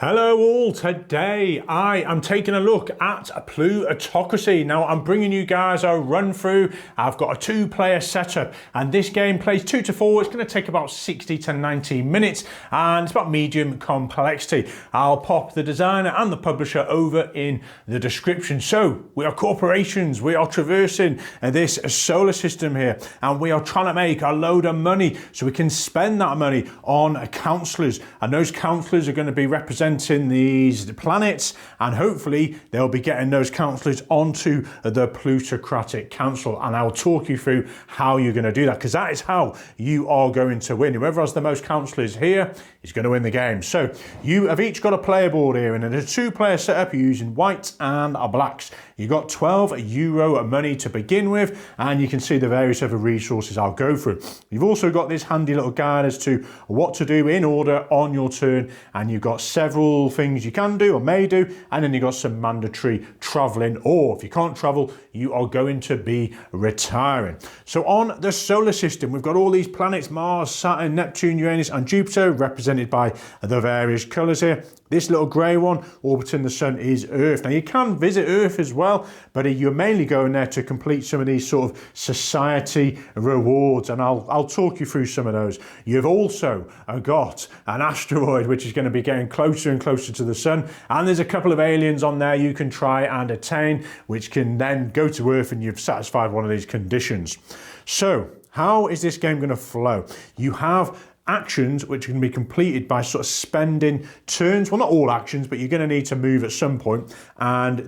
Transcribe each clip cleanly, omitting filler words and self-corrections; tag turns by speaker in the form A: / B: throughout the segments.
A: Hello all, today I am taking a look at Plutocracy. Now I'm bringing you guys a run through. I've got a two-player setup and this game plays 2 to 4. It's going to take about 60 to 90 minutes and it's about medium complexity. I'll pop the designer and the publisher over in the description. So we are corporations, we are traversing this solar system here and we are trying to make a load of money so we can spend that money on councillors, and those councillors are going to be representing these planets, and hopefully they'll be getting those councillors onto the Plutocratic Council, and I'll talk you through how you're going to do that, because that is how you are going to win. Whoever has the most councillors here is going to win the game. So you have each got a player board here, and in a two-player setup you're using whites and blacks. You've got 12 euro money to begin with, and you can see the various other resources I'll go through. You've also got this handy little guide as to what to do in order on your turn, and you've got several things you can do or may do, and then you've got some mandatory traveling, or if you can't travel, you are going to be retiring. So on the solar system, we've got all these planets: Mars, Saturn, Neptune, Uranus, and Jupiter, represented by the various colors here. This little grey one orbiting the sun is Earth. Now you can visit Earth as well, but you're mainly going there to complete some of these sort of society rewards, and I'll talk you through some of those. You've also got an asteroid which is going to be getting closer and closer to the sun, and there's a couple of aliens on there you can try and attain, which can then go to Earth and you've satisfied one of these conditions. So how is this game going to flow? You have actions which can be completed by sort of spending turns. Well, not all actions, but you're going to need to move at some point, and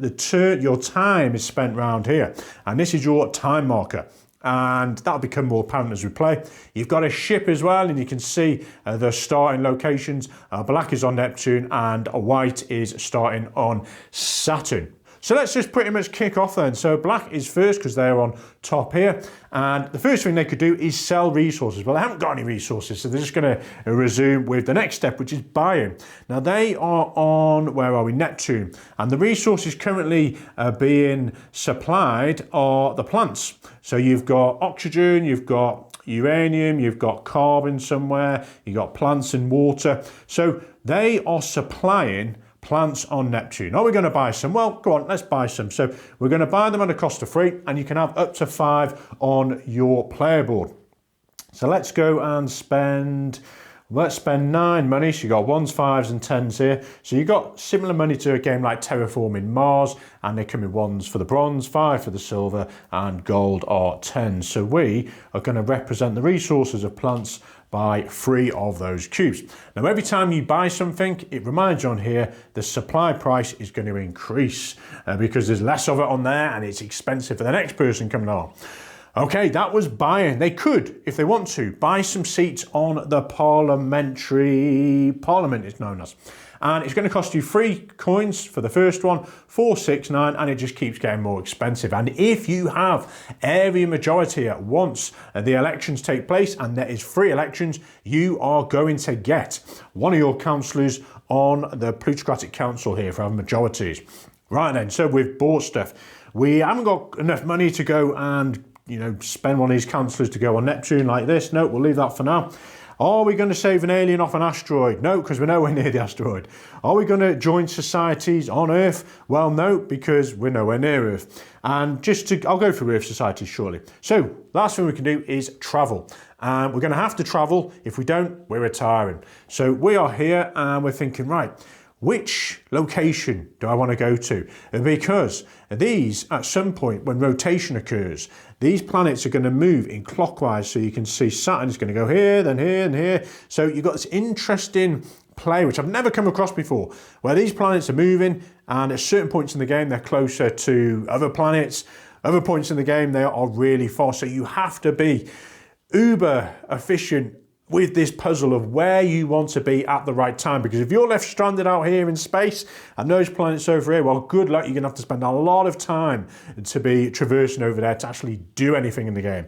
A: your time is spent round here, and this is your time marker, and that'll become more apparent as we play. You've got a ship as well, and you can see the starting locations. Black is on Neptune and white is starting on Saturn. So let's just pretty much kick off then. So black is first because they're on top here. And the first thing they could do is sell resources. Well, they haven't got any resources, so they're just going to resume with the next step, which is buying. Now they are on, where are we? Neptune. And the resources currently being supplied are the plants. So you've got oxygen, you've got uranium, you've got carbon somewhere, you've got plants and water. So they are supplying plants on Neptune. Are we going to buy some? Well, go on, let's buy some. So we're going to buy them at a cost of 3, and you can have up to 5 on your player board. So let's go and let's spend 9 money. So you got 1s, 5s and 10s here. So you got similar money to a game like terraforming Mars, and they come in 1s for the bronze, 5 for the silver, and gold are 10s. So we are going to represent the resources of plants by 3 of those cubes. Now every time you buy something, it reminds you on here the supply price is going to increase because there's less of it on there and it's expensive for the next person coming on. Okay, that was buying. They could, if they want to, buy some seats on the parliament it's known as. And it's going to cost you 3 coins for the first one, 4, 6, 9, and it just keeps getting more expensive. And if you have area majority at once the elections take place, and there is 3 elections, you are going to get one of your councillors on the Plutocratic Council here for having majorities. Right then, so we've bought stuff. We haven't got enough money to go and spend one of these councillors to go on Neptune like this. No, we'll leave that for now. Are we going to save an alien off an asteroid? No, because we're nowhere near the asteroid. Are we going to join societies on Earth? Well, no, because we're nowhere near Earth. And I'll go through Earth societies shortly. So, last thing we can do is travel. And we're going to have to travel. If we don't, we're retiring. So we are here and we're thinking, right, which location do I want to go to? Because these, at some point when rotation occurs, these planets are going to move in clockwise. So you can see Saturn is going to go here, then here, and here. So you've got this interesting play, which I've never come across before, where these planets are moving, and at certain points in the game, they're closer to other planets. Other points in the game, they are really far. So you have to be uber efficient with this puzzle of where you want to be at the right time, because if you're left stranded out here in space and those planets over here, well, good luck. You're going to have to spend a lot of time to be traversing over there to actually do anything in the game.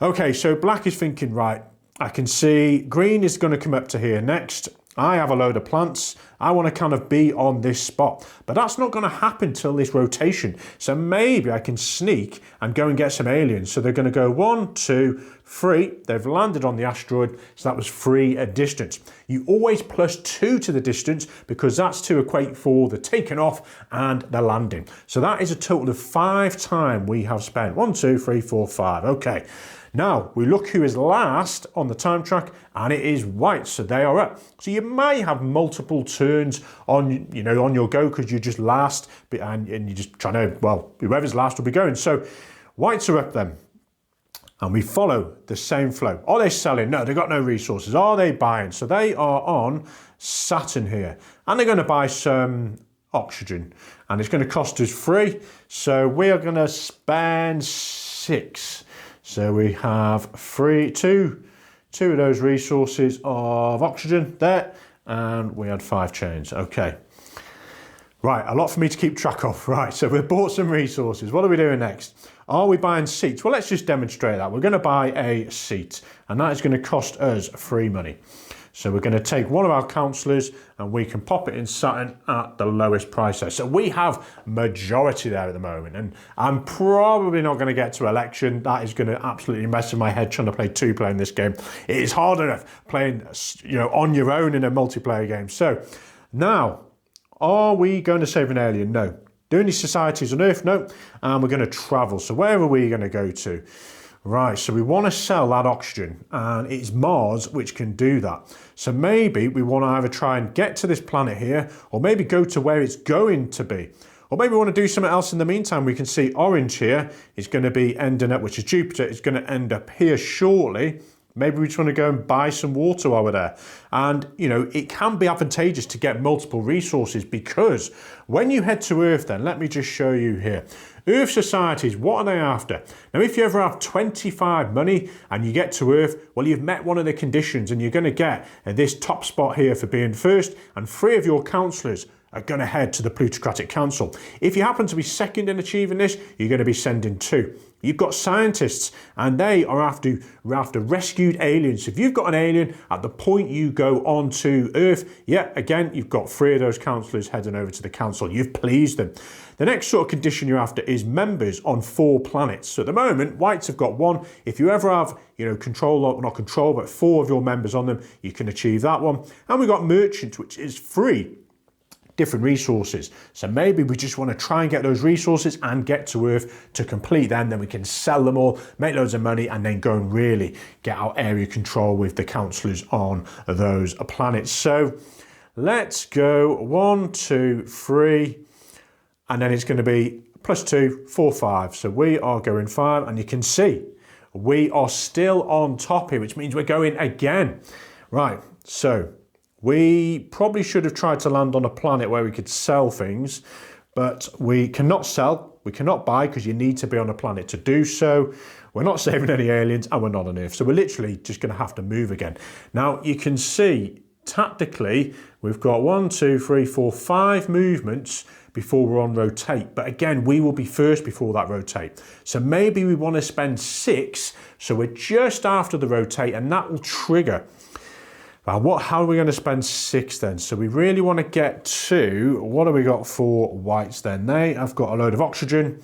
A: Okay, so black is thinking, right, I can see green is going to come up to here next. I have a load of plants. I want to kind of be on this spot. But that's not going to happen till this rotation. So maybe I can sneak and go and get some aliens. So they're going to go 1, 2, 3. They've landed on the asteroid. So that was 3 a distance. You always +2 to the distance because that's to equate for the taking off and the landing. So that is a total of 5 time we have spent. 1, 2, 3, 4, 5. Okay. Now, we look who is last on the time track, and it is white, so they are up. So you may have multiple turns on, on your go because you're just last, and you're just trying to, well, whoever's last will be going. So whites are up then, and we follow the same flow. Are they selling? No, they've got no resources. Are they buying? So they are on Saturn here, and they're going to buy some oxygen, and it's going to cost us 3. So we are going to spend 6. So we have 2 of those resources of oxygen there, and we had 5 chains. Okay. Right, a lot for me to keep track of. Right, so we've bought some resources. What are we doing next? Are we buying seats? Well, let's just demonstrate that. We're going to buy a seat, and that is going to cost us free money. So we're going to take one of our councillors and we can pop it in Saturn at the lowest price there. So we have majority there at the moment, and I'm probably not going to get to election. That is going to absolutely mess with my head trying to play 2-player in this game. It is hard enough playing, on your own in a multiplayer game. So now, are we going to save an alien? No. Do any societies on Earth? No. And we're going to travel. So where are we going to go to? Right, so we want to sell that oxygen, and it's Mars which can do that. So maybe we want to either try and get to this planet here, or maybe go to where it's going to be. Or maybe we want to do something else in the meantime. We can see orange here is going to be ending up, which is Jupiter, it's going to end up here shortly. Maybe we just want to go and buy some water while we're there. And, it can be advantageous to get multiple resources, because when you head to Earth then, let me just show you here. Earth societies, what are they after? Now, if you ever have 25 money and you get to Earth, well, you've met one of the conditions and you're going to get this top spot here for being first, and 3 of your councillors are going to head to the Plutocratic Council. If you happen to be second in achieving this, you're going to be sending 2. You've got scientists, and they are after rescued aliens. If you've got an alien at the point you go onto Earth, again, you've got 3 of those councillors heading over to the council. You've pleased them. The next sort of condition you're after is members on 4 planets. So at the moment, whites have got 1. If you ever have, control, or not control, but 4 of your members on them, you can achieve that one. And we've got merchants, which is free. Different resources. So maybe we just want to try and get those resources and get to Earth to complete them. Then we can sell them all, make loads of money, and then go and really get our area control with the councillors on those planets. So let's go 1, 2, 3, and then it's going to be +2, 4, 5. So we are going 5, and you can see we are still on top here, which means we're going again. Right, so we probably should have tried to land on a planet where we could sell things, but we cannot sell, we cannot buy, because you need to be on a planet to do so. We're not saving any aliens, and we're not on Earth. So we're literally just going to have to move again. Now, you can see, tactically, we've got 1, 2, 3, 4, 5 movements before we're on rotate. But again, we will be first before that rotate. So maybe we want to spend 6, so we're just after the rotate, and that will trigger. How are we going to spend 6 then? So we really want to get to, what have we got for whites then? They have got a load of oxygen.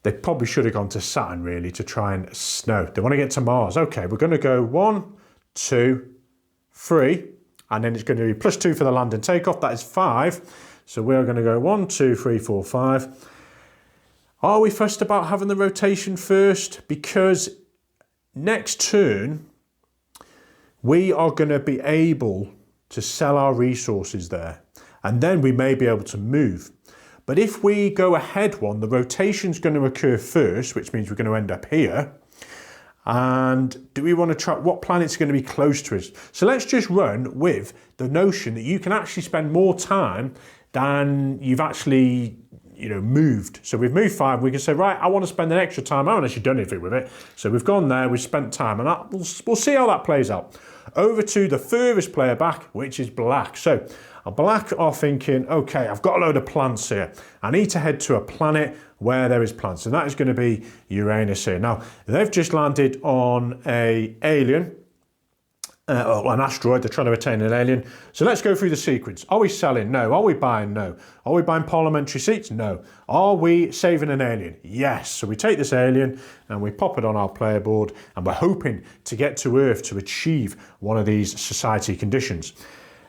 A: They probably should have gone to Saturn really to try and snow. They want to get to Mars. Okay, we're going to go 1, 2, 3, and then it's going to be +2 for the land and takeoff. That is 5. So we're going to go 1, 2, 3, 4, 5. Are we fussed about having the rotation first? Because next turn, we are going to be able to sell our resources there, and then we may be able to move. But if we go ahead one, the rotation's going to occur first, which means we're going to end up here. And do we want to try, what planet's going to be close to us? So let's just run with the notion that you can actually spend more time than you've actually moved. So we've moved 5, we can say, right, I want to spend an extra time. I haven't actually done anything with it. So we've gone there, we've spent time, and we'll see how that plays out. Over to the furthest player back, which is black. So black are thinking, okay, I've got a load of plants here. I need to head to a planet where there is plants, and that is going to be Uranus here. Now, they've just landed on an alien, an asteroid, they're trying to attain an alien. So let's go through the sequence. Are we selling? No. Are we buying? No. Are we buying parliamentary seats? No. Are we saving an alien? Yes. So we take this alien and we pop it on our player board, and we're hoping to get to Earth to achieve one of these society conditions.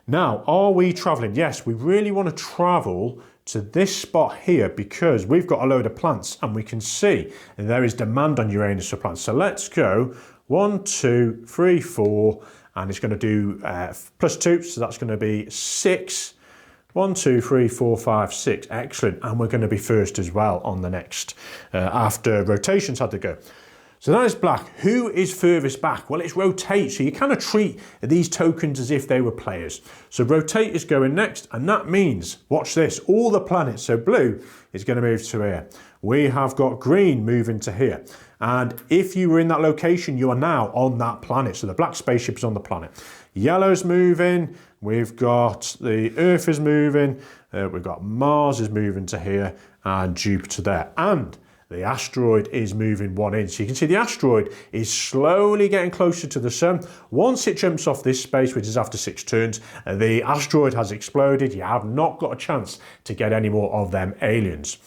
A: Now, are we traveling? Yes, we really want to travel to this spot here because we've got a load of plants and we can see there is demand on Uranus for plants. So let's go 1, 2, 3, 4, and it's going to do +2, so that's going to be 6. 1, 2, 3, 4, 5, 6. Excellent. And we're going to be first as well on the next after rotations had to go. So that is black. Who is furthest back? Well, it's rotate. So you kind of treat these tokens as if they were players. So rotate is going next, and that means, watch this, all the planets. So blue is going to move to here. We have got green moving to here. And if you were in that location, you are now on that planet. So the black spaceship is on the planet. Yellow's moving. We've got the Earth is moving. We've got Mars is moving to here, and Jupiter there. And the asteroid is moving 1 inch. So you can see the asteroid is slowly getting closer to the sun. Once it jumps off this space, which is after 6 turns, the asteroid has exploded. You have not got a chance to get any more of them aliens.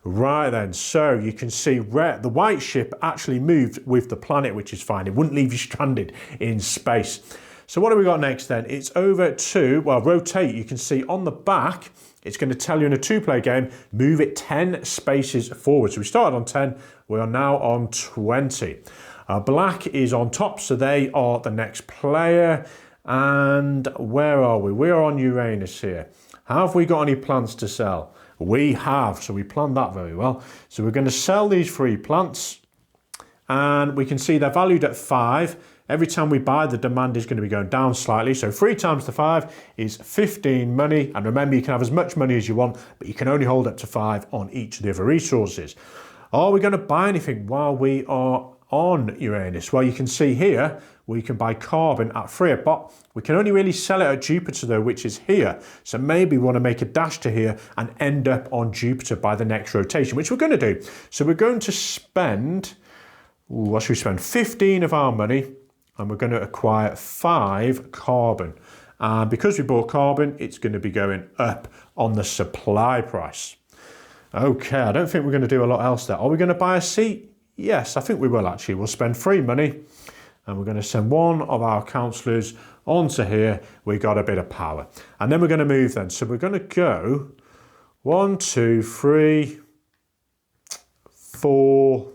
A: Right then, so you can see the white ship actually moved with the planet, which is fine. It wouldn't leave you stranded in space. So what have we got next then? It's over to, well, rotate. You can see on the back, it's going to tell you in a 2-player game, move it 10 spaces forward. So we started on 10, we are now on 20. Black is on top, so they are the next player. And where are we? We are on Uranus here. Have we got any plants to sell? We have, so we planned that very well. So we're going to sell these 3 plants, and we can see they're valued at 5. Every time we buy, the demand is going to be going down slightly. So 3 times the 5 is 15 money. And remember, you can have as much money as you want, but you can only hold up to 5 on each of the other resources. Are we going to buy anything while we are on Uranus? Well, you can see here, we can buy carbon at 3 a pot. We can only really sell it at Jupiter though, which is here. So maybe we want to make a dash to here and end up on Jupiter by the next rotation, which we're going to do. So we're going to spend, what should we spend? 15 of our money. And we're going to acquire 5 carbon. And because we bought carbon, it's going to be going up on the supply price. Okay, I don't think we're going to do a lot else there. Are we going to buy a seat? Yes, I think we will actually. We'll spend 3 money, and we're going to send one of our councillors onto here. We got a bit of power. And then we're going to move then. So we're going to go 1, 2, 3, 4,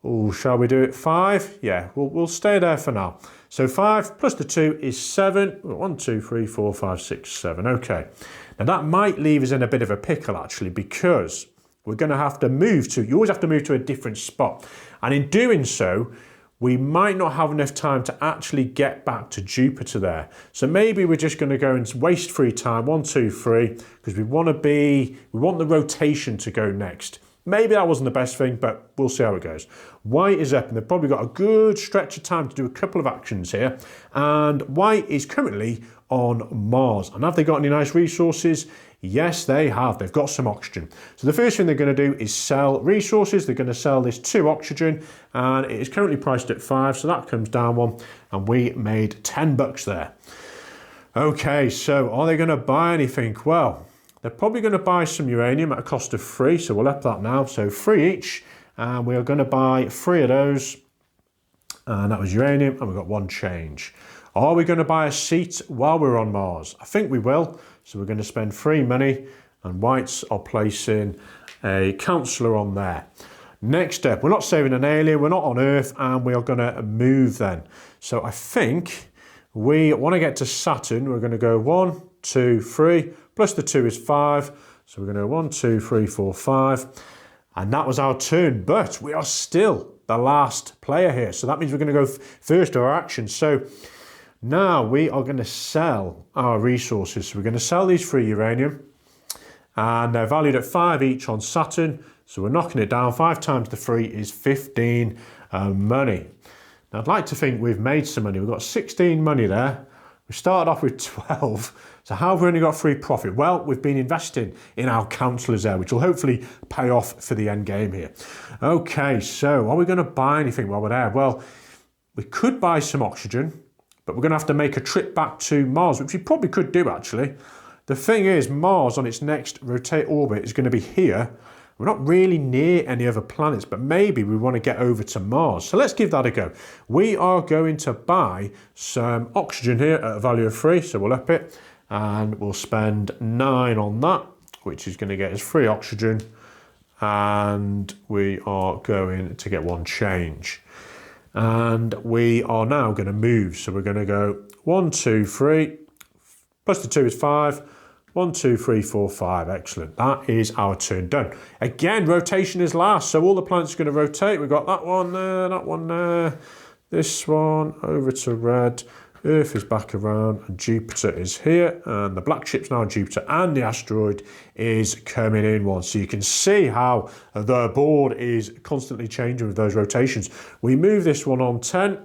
A: oh, shall we do it 5? Yeah, we'll stay there for now. So 5 plus the 2 is 7. 1, 2, 3, 4, 5, 6, 7. Okay. Now that might leave us in a bit of a pickle actually, because we're going to have to move to, you always have to move to a different spot. And in doing so, we might not have enough time to actually get back to Jupiter there. So maybe we're just going to go and waste 3 time, 1, 2, 3, because we want the rotation to go next. Maybe that wasn't the best thing, but we'll see how it goes. White is up, and they've probably got a good stretch of time to do a couple of actions here. And white is currently on Mars. And have they got any nice resources? Yes, they have. They've got some oxygen. So the first thing they're going to do is sell resources. They're going to sell this 2 oxygen, and it is currently priced at 5, so that comes down 1, and we made 10 bucks there. Okay, so are they going to buy anything? Well, they're probably going to buy some uranium at a cost of 3, so we'll up that now. So 3 each, and we are going to buy 3 of those, and that was uranium, and we've got 1 change. Are we going to buy a seat while we're on Mars? I think we will. So we're going to spend 3 money, and whites are placing a councillor on there. Next step, we're not saving an alien, we're not on Earth, and we are going to move then. So I think we want to get to Saturn. We're going to go 1, 2, 3, plus the 2 is 5. So we're going to go 1, 2, 3, 4, 5. And that was our turn, but we are still the last player here. So that means we're going to go first to our action. So now we are going to sell our resources. So we're going to sell these 3 uranium, and they're valued at 5 each on Saturn. So we're knocking it down. 5 times the 3 is 15 money. Now I'd like to think we've made some money. We've got 16 money there. We started off with 12. So how have we only got 3 profit? Well, we've been investing in our councillors there, which will hopefully pay off for the end game here. Okay, so are we going to buy anything while we're there? Well, we could buy some oxygen. but we're going to have to make a trip back to Mars, which we probably could do actually. The thing is, Mars on its next rotate orbit is going to be here. We're not really near any other planets, but maybe we want to get over to Mars. So let's give that a go. We are going to buy some oxygen here at a value of 3, so we'll up it, and we'll spend 9 on that, which is going to get us 3 oxygen, and we are going to get 1 change. And we are now going to move, so we're going to go 1, 2, 3, plus the 2 is 5, 1, 2, 3, 4, 5. Excellent. That is our turn done. Again, rotation is last, so all the planets are going to rotate. We've got that one there, that one there, this one over to red. Earth is back around, and Jupiter is here, and the black ship's now on Jupiter, and the asteroid is coming in one. So you can see how the board is constantly changing with those rotations. We move this one on 10.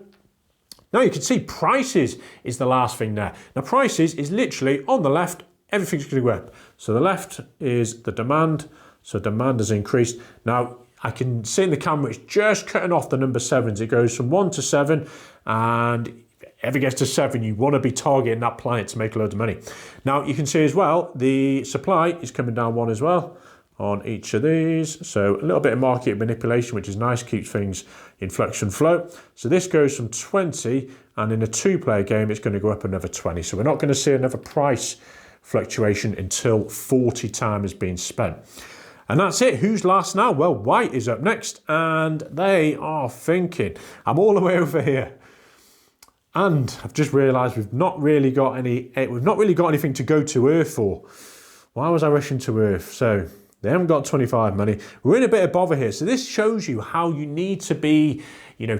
A: Now you can see prices is the last thing there. Now prices is literally on the left, everything's going to go up. So the left is the demand. So demand has increased. Now I can see in the camera it's just cutting off the number 7s. It goes from 1 to 7, and if it ever gets to 7, you want to be targeting that planet to make a load of money. Now you can see as well the supply is coming down 1 as well on each of these. So a little bit of market manipulation, which is nice, keeps things in flux and flow. So this goes from 20, and in a 2-player game it's going to go up another 20. So we're not going to see another price fluctuation until 40 time has been spent. And that's it. Who's last now? Well, white is up next, and they are thinking. I'm all the way over here, and I've just realised we've not really got anything to go to Earth for. Why was I rushing to Earth? So they haven't got 25 money. We're in a bit of bother here. So this shows you how you need to be,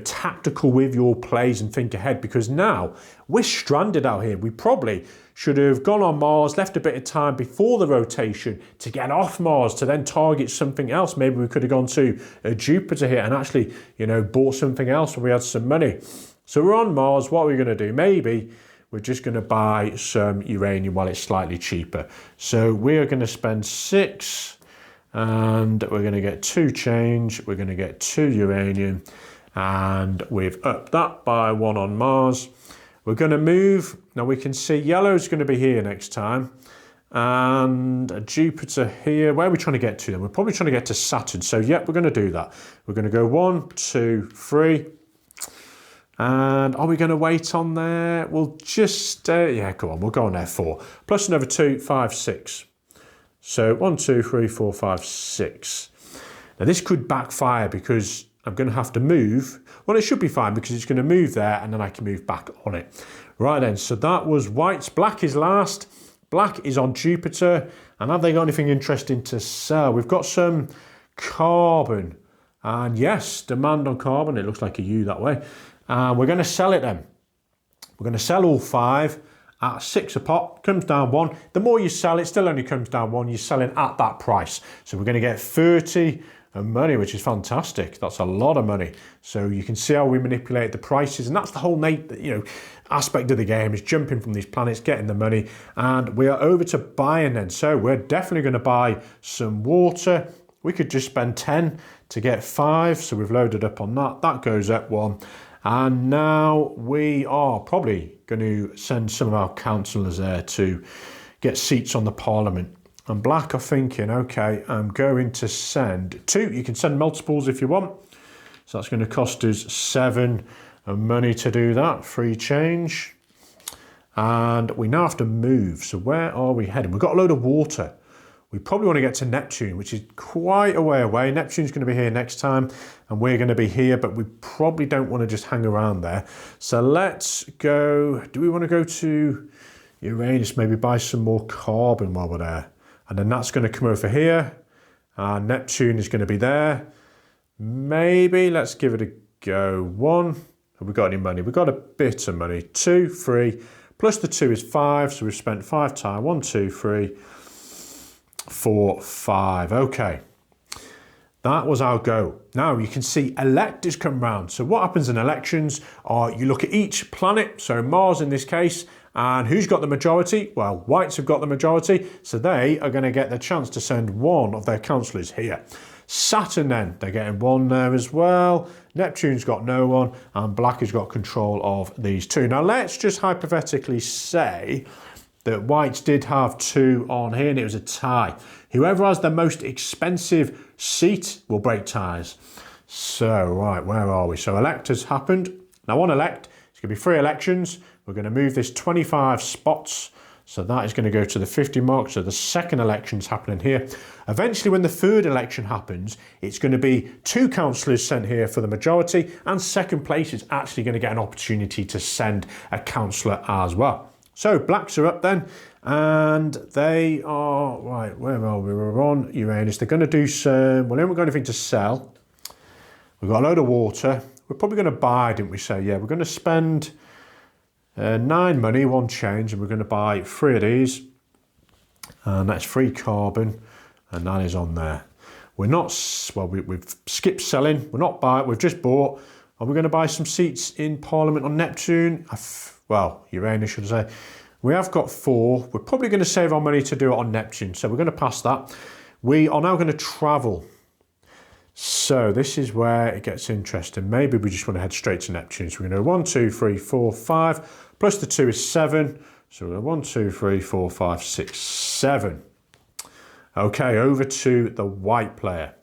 A: tactical with your plays and think ahead, because now we're stranded out here. We probably should have gone on Mars, left a bit of time before the rotation to get off Mars, to then target something else. Maybe we could have gone to Jupiter here and actually, bought something else when we had some money. So we're on Mars. What are we going to do? Maybe we're just going to buy some uranium while it's slightly cheaper. So we're going to spend 6, and we're going to get 2 change. We're going to get 2 uranium, and we've upped that by 1 on Mars. We're going to move. Now we can see yellow's going to be here next time, and Jupiter here. Where are we trying to get to then? We're probably trying to get to Saturn. So yep, we're going to do that. We're going to go 1, 2, 3. And are we going to wait on there? We'll just, yeah, come on, we'll go on there 4. Plus another 2, 5, 6. So 1, 2, 3, 4, 5, 6. Now this could backfire because I'm going to have to move. Well, it should be fine because it's going to move there, and then I can move back on it. Right then, so that was whites. Black is last. Black is on Jupiter. And have they got anything interesting to sell? We've got some carbon. And yes, demand on carbon. It looks like a U that way. And we're going to sell it then. We're going to sell all 5 at 6 a pop. Comes down 1. The more you sell, it still only comes down 1. You're selling at that price. So we're going to get 30 money, which is fantastic. That's a lot of money. So you can see how we manipulate the prices, and that's the whole aspect of the game, is jumping from these planets, getting the money. And we are over to buying then. So we're definitely going to buy some water. We could just spend 10 to get 5. So we've loaded up on that. That goes up 1. And now we are probably going to send some of our councillors there to get seats on the parliament. And black are thinking, okay, I'm going to send 2. You can send multiples if you want. So that's going to cost us 7 money to do that. Free change. And we now have to move. So where are we heading? We've got a load of water. We probably want to get to Neptune, which is quite a way away. Neptune's going to be here next time, and we're going to be here, but we probably don't want to just hang around there. So let's go. Do we want to go to Uranus, maybe buy some more carbon while we're there? And then that's going to come over here. Neptune is going to be there. Maybe let's give it a go. 1. Have we got any money? We've got a bit of money. 2, 3. Plus the 2 is 5. So we've spent 5 times. 1, 2, 3, 4, 5. Okay. That was our go. Now you can see electors come round. So what happens in elections are you look at each planet, so Mars in this case, and who's got the majority? Well, whites have got the majority, so they are going to get the chance to send 1 of their councillors here. Saturn then, they're getting 1 there as well. Neptune's got no one, and black has got control of these two. Now let's just hypothetically say that whites did have 2 on here and it was a tie. Whoever has the most expensive seat will break ties. So, right, where are we? So elect has happened. Now on elect, it's going to be 3 elections. We're going to move this 25 spots. So that is going to go to the 50 mark. So the second election's happening here. Eventually, when the third election happens, it's going to be 2 councillors sent here for the majority, and second place is actually going to get an opportunity to send a councillor as well. So blacks are up then, and they are, right, where are we? We're on Uranus. They're going to do some, well, they haven't got anything to sell. We've got a load of water. We're probably going to buy, didn't we say? Yeah, we're going to spend 9 money, 1 change, and we're going to buy 3 of these, and that's 3 carbon, and that is on there. We're not, well, we've skipped selling, we're not buying, we've just bought. Are we going to buy some seats in Parliament on Neptune? Well, Uranus, should I say. We have got 4. We're probably going to save our money to do it on Neptune, so we're going to pass that. We are now going to travel. So this is where it gets interesting. Maybe we just want to head straight to Neptune. So we're going to go 1, 2, 3, 4, 5. Plus the 2 is 7. So we're 1, 2, 3, 4, 5, 6, 7. Okay, over to the white player.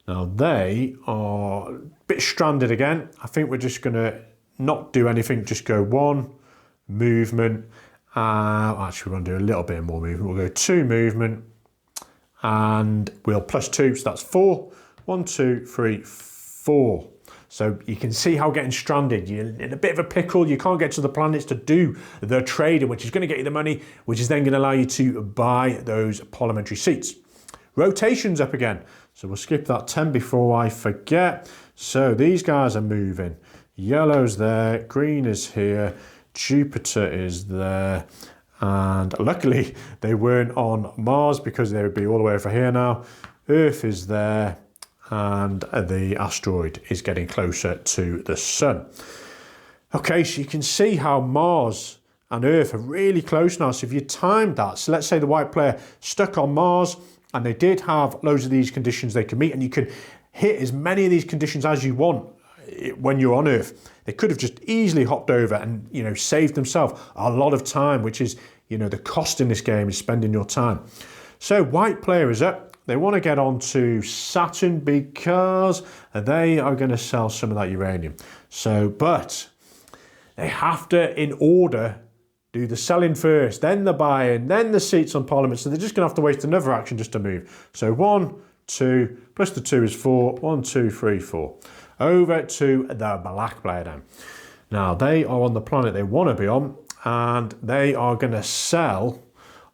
A: Now they are a bit stranded again. I think we're just going to not do anything. Just go 1 movement. Actually, we're going to do a little bit more movement. We'll go 2 movement. And we'll plus 2. So that's 4. 1, 2, 3, 4. So you can see how getting stranded, you're in a bit of a pickle. You can't get to the planets to do the trading, which is going to get you the money, which is then going to allow you to buy those parliamentary seats. Rotation's up again. So we'll skip that 10 before I forget. So these guys are moving. Yellow's there, green is here, Jupiter is there. And luckily they weren't on Mars because they would be all the way over here now. Earth is there. And the asteroid is getting closer to the sun. Okay, so you can see how Mars and Earth are really close now. So if you timed that, so let's say the white player stuck on Mars and they did have loads of these conditions they could meet, and you could hit as many of these conditions as you want when you're on Earth. They could have just easily hopped over and, you know, saved themselves a lot of time, which is, you know, the cost in this game is spending your time. So white player is up. They want to get on to Saturn because they are going to sell some of that uranium. So, but they have to, in order, do the selling first, then the buying, then the seats on Parliament. So they're just going to have to waste another action just to move. So 1, 2, plus the 2 is 4. 1, 2, 3, 4. Over to the black player then. Now, they are on the planet they want to be on, and they are going to sell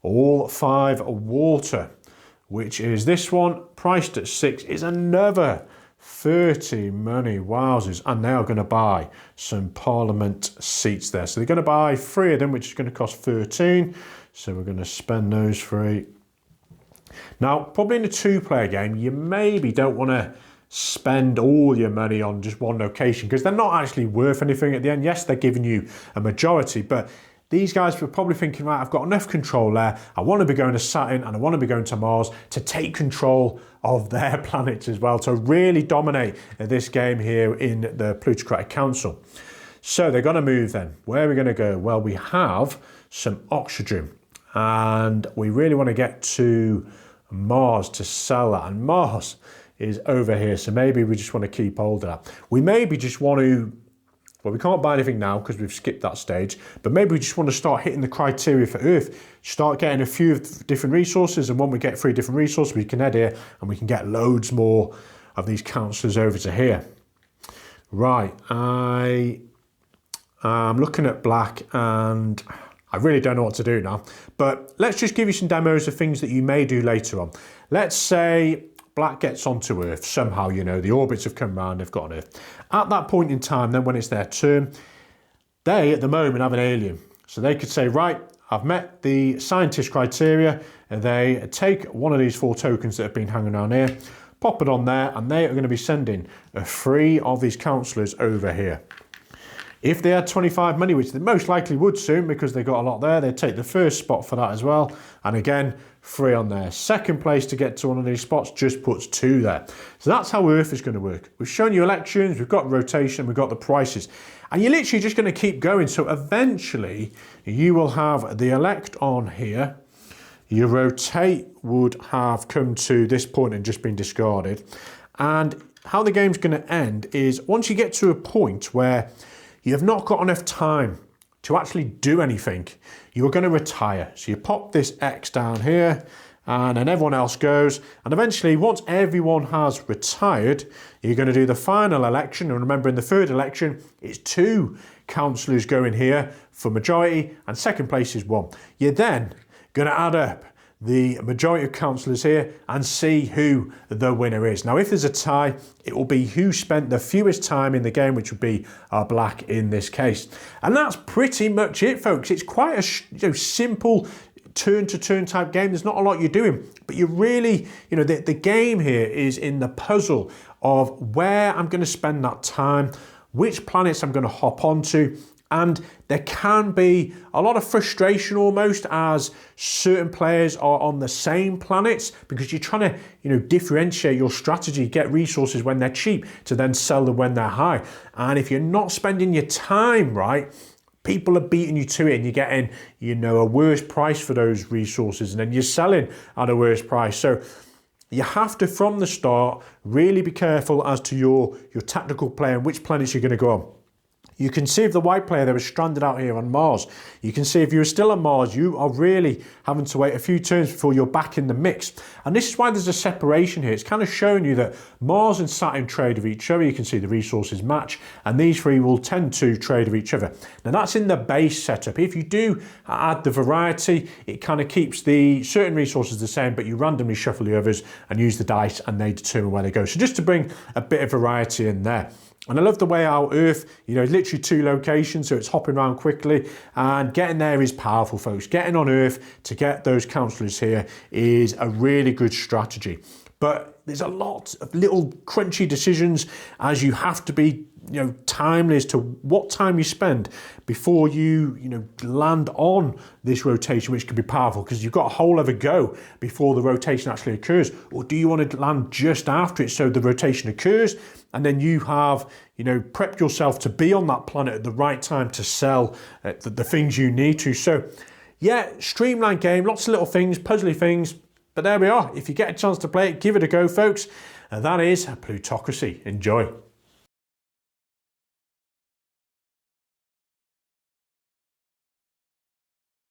A: all 5 water, which is this one, priced at 6, is another 30 money, wowzers, and they are going to buy some Parliament seats there. So they're going to buy 3 of them, which is going to cost 13. So we're going to spend those 3. Now, probably in a 2-player game, you maybe don't want to spend all your money on just one location because they're not actually worth anything at the end. Yes, they're giving you a majority, but these guys were probably thinking, right, I've got enough control there. I want to be going to Saturn and I want to be going to Mars to take control of their planets as well, to really dominate this game here in the Plutocratic Council. So they're going to move then. Where are we going to go? Well, we have some oxygen and we really want to get to Mars to sell that. And Mars is over here. So maybe we just want to keep hold of that. We maybe just want to, well, we can't buy anything now because we've skipped that stage, but maybe we just want to start hitting the criteria for Earth, start getting a few different resources, and when we get 3 different resources, we can head here and we can get loads more of these councillors over to here. Right, I'm looking at black and I really don't know what to do now, but let's just give you some demos of things that you may do later on. Let's say black gets onto Earth somehow, you know, the orbits have come round, they've got on Earth. At that point in time, then when it's their turn, they at the moment have an alien. So they could say, right, I've met the scientist criteria, and they take one of these 4 tokens that have been hanging around here, pop it on there, and they are going to be sending 3 of these councillors over here. If they had 25 money, which they most likely would soon because they got a lot there, they'd take the first spot for that as well. And again, 3 on there. Second place to get to one of these spots just puts 2 there. So that's how Earth is going to work. We've shown you elections, we've got rotation, we've got the prices. And you're literally just going to keep going. So eventually you will have the elect on here. Your rotate would have come to this point and just been discarded. And how the game's going to end is once you get to a point where you have not got enough time to actually do anything, you're going to retire. So you pop this X down here and then everyone else goes. And eventually, once everyone has retired, you're going to do the final election. And remember, in the third election, it's 2 councillors going here for majority and second place is 1. You're then going to add up the majority of councillors here and see who the winner is. Now, if there's a tie, it will be who spent the fewest time in the game, which would be black in this case. And that's pretty much it, folks. It's quite a simple turn-to-turn type game. There's not a lot you're doing, but you really, the game here is in the puzzle of where I'm going to spend that time, which planets I'm going to hop onto. And there can be a lot of frustration almost as certain players are on the same planets because you're trying to, differentiate your strategy, get resources when they're cheap to then sell them when they're high. And if you're not spending your time right, people are beating you to it and you're getting, a worse price for those resources and then you're selling at a worse price. So you have to, from the start, really be careful as to your tactical play and which planets you're going to go on. You can see if the white player that was stranded out here on Mars, you can see if you're still on Mars, you are really having to wait a few turns before you're back in the mix. And this is why there's a separation here. It's kind of showing you that Mars and Saturn trade with each other. You can see the resources match, and these 3 will tend to trade with each other. Now that's in the base setup. If you do add the variety, it kind of keeps the certain resources the same, but you randomly shuffle the others and use the dice and they determine where they go. So just to bring a bit of variety in there. And I love the way our Earth, literally 2 locations, so it's hopping around quickly. And getting there is powerful, folks. Getting on Earth to get those councillors here is a really good strategy. But there's a lot of little crunchy decisions as you have to be, timely as to what time you spend before you, land on this rotation, which can be powerful because you've got a whole other go before the rotation actually occurs. Or do you want to land just after it so the rotation occurs and then you have, prepped yourself to be on that planet at the right time to sell the things you need to. So yeah, streamlined game, lots of little things, puzzly things, but there we are. If you get a chance to play it, give it a go, folks. And that is Plutocracy. Enjoy.